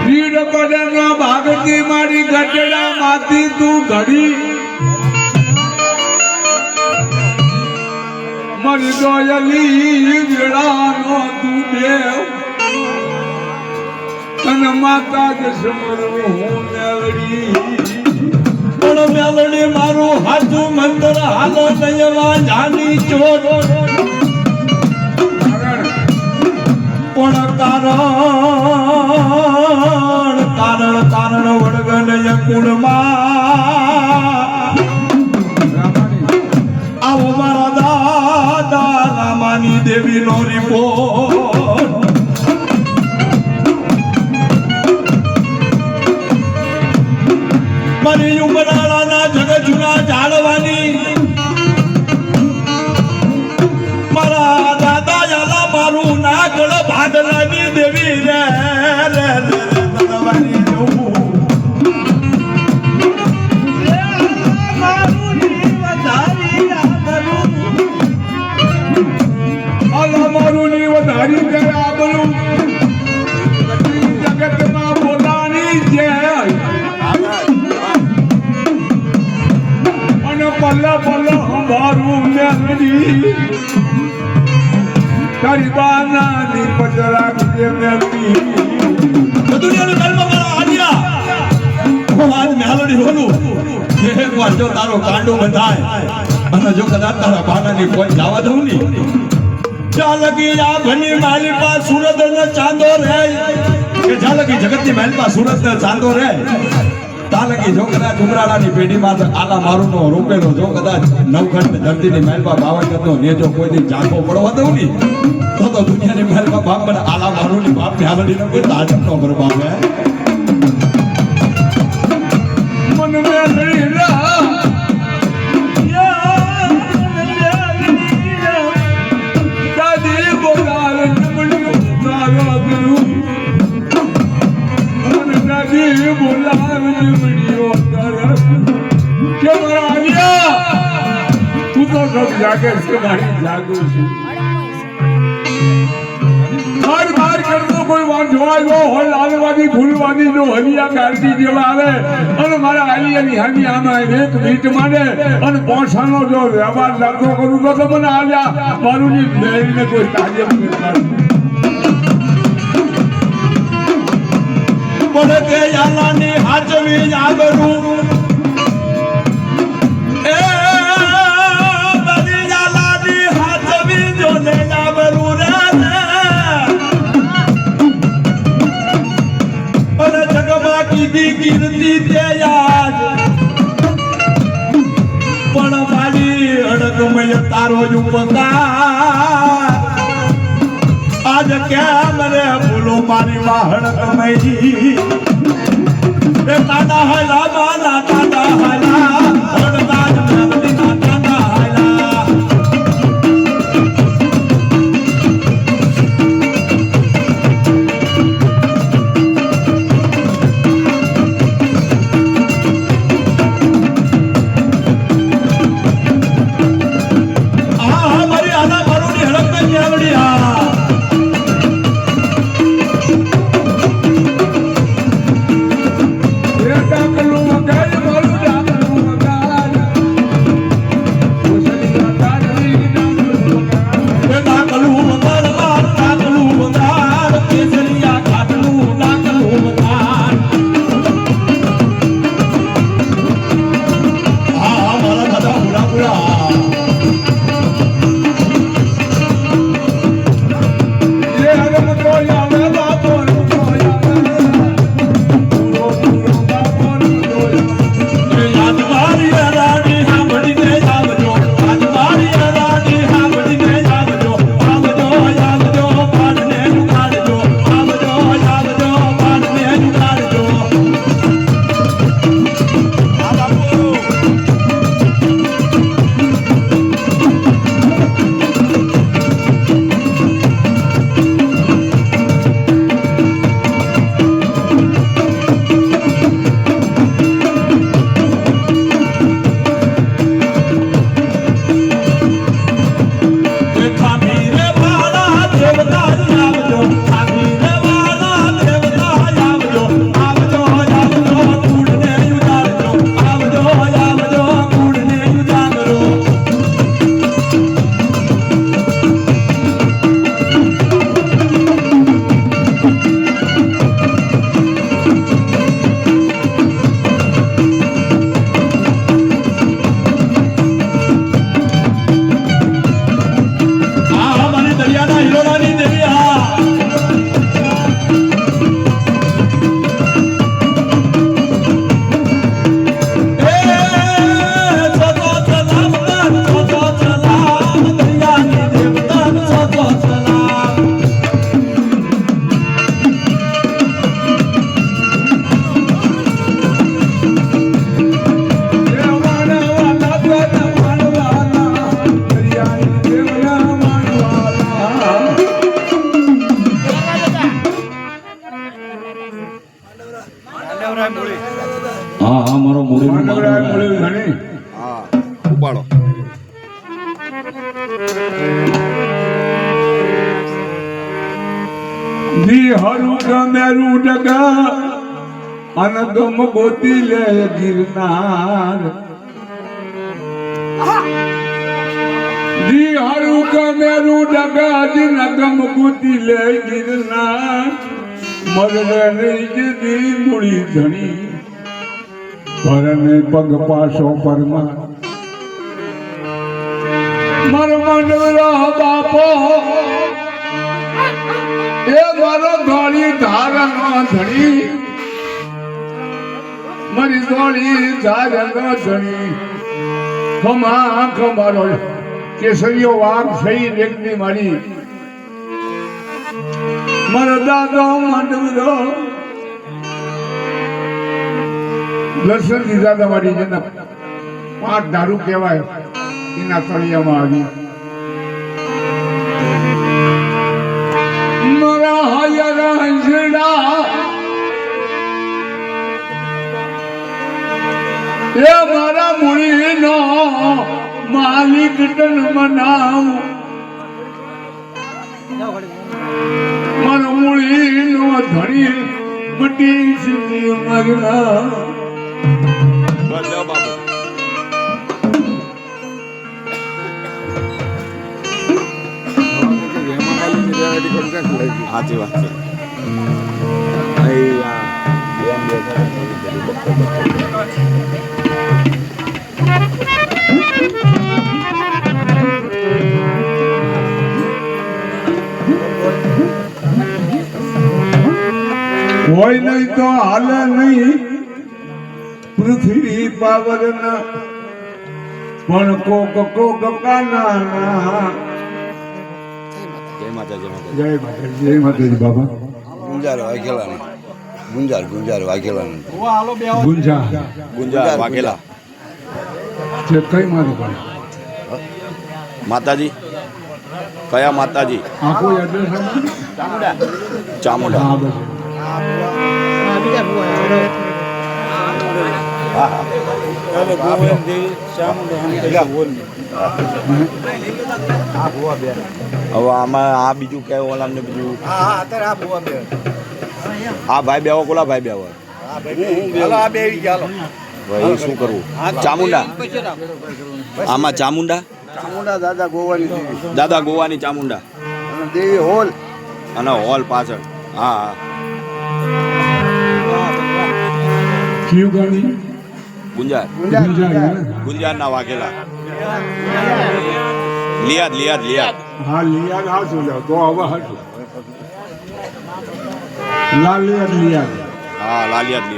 વીર બદના ભાગતી મારી ગઢડા માંથી તું ઘડી મન દોયલી વેળાનો તું દેવ તન માતા જસમરું હું મેળડી પણ મેલડી મારું હાથું મંદર હાલો નયવા જાની ચોર પણ કારણ વડગનય કુળમાં આવો મારા દાદા રામાની દેવી નો રિપોર્ટ મારી ઉમરાળાના જગજુના જાળવાની મારા દાદા યાલા મારું નાગળ ભાડલાની દેવી રે નરવાની જવું મારું વધારી દે આબરું જગતમાં પોતાની જય અને પલ્લા પલ્લા હંભારું મેલડી તારી બાના ની પચરા કે મેલડી દુનિયાનું કર્મ મારા આલિયા હું આજ મેલડી બોલું એક વાર જો તારો કાંડો બંધાય અને જો કદાચ તારા બાનાની કોઈ જવા દઉં ની ચાલકી આ ભની માલી પા સુરત ને ચાંદો રે કે ચાલકી જગતની માલી પા સુરત ને ચાંદો રે તાલકી જો કદાચ ઉમરાળાની પેઢીમાં આલા મારું નો રોપેલો જો કદાચ નવખંડ ધરતીની માલી પા બાવનગરનો ને જો કોઈ દી જાગો પડવા દઉં ની તો દુનિયાની માલી પા બાપ મને આલા મારું ની બાપ ને હાલડી નો કોઈ તાજબ નો કર બાપ હે મન મેલડી રા जागे से मारी जागो छे हर बार करतो कोई वांझवायो हो लालवादी फूलवादी जो हलिया काढती जेवा आवे અને મારા આલિયાની હામી આમાં એક મીટ માંડે અને પોછાનો જો વ્યવહાર લાગતો કરું તો મને આલ્યા મારું ની મેળને કોઈ કાર્ય કરતા પડે કે યાલાની હાજવી આબરૂ કીર્તિ તે યાદ પણ મારી અડકમય તારો જ ઉપકાર આજ કેમ રે ભૂલો મારી વાહડકમય એ તાડા હાલા માલા તાડા હાલા હડતા જ મેલડી ના તાડા હાલા જી હરુ ગમેરું ડગા અનગમ ગોતી લે ગિરનાર જી હરુ ગમેરું ડગા અનગમ ગોતી લે ગિરનાર મરને નહીં દી મૂળી ધણી ભરને પગ પાસો પરમાર મર મંડળો બાપો એ મારો ધોળી ધારનો ધણી મારી ધોળી ધારનો ધણી ખમા ખમારો કેસરીઓ વાગ સહી રેગની મારી મારો દાદો મંડળો દર્શનથી દાદા મારી જેના 5 દારૂ કહેવાય એના તળિયામાં આવી મારા હાયરા હંસડા એ મારા મૂળીનો માલિક તન મનાવ મારો મૂળીનો ધણી મટી સુધી મરના સાચી વાત છે હોય નહીં તો હાલે નહીં પૃથ્વી પાવર ના પણ કોક કાના જય માતાજી જય માતાજી જય માતાજી બાબા ગુંજાર વાઘેલા ગુંજાર વાઘેલા ગુંજા ગુંજાર વાઘેલા છે કઈ મારું પણ માતાજી કયા માતાજી આખો એડ્રેસ ચામુંડા હા બસ હવે આમાં આ બીજું કયું ઓલા ને બીજું આ ભાઈ બેવો કોલા ભાઈ બેવો ભાઈ શું કરવું ચામુંડા આમાં ચામુંડા દાદા ગોવાની ચામુંડા દેવી હોલ અને હોલ પાછળ હા કયું ગાડી ગુંજાર ગુંજારના વાઘેલા લિયાદ હા લિયાદ હાચું લ્યો તો હવે હાચું લાલિયાદ લિયાદ હા લાલિયાદ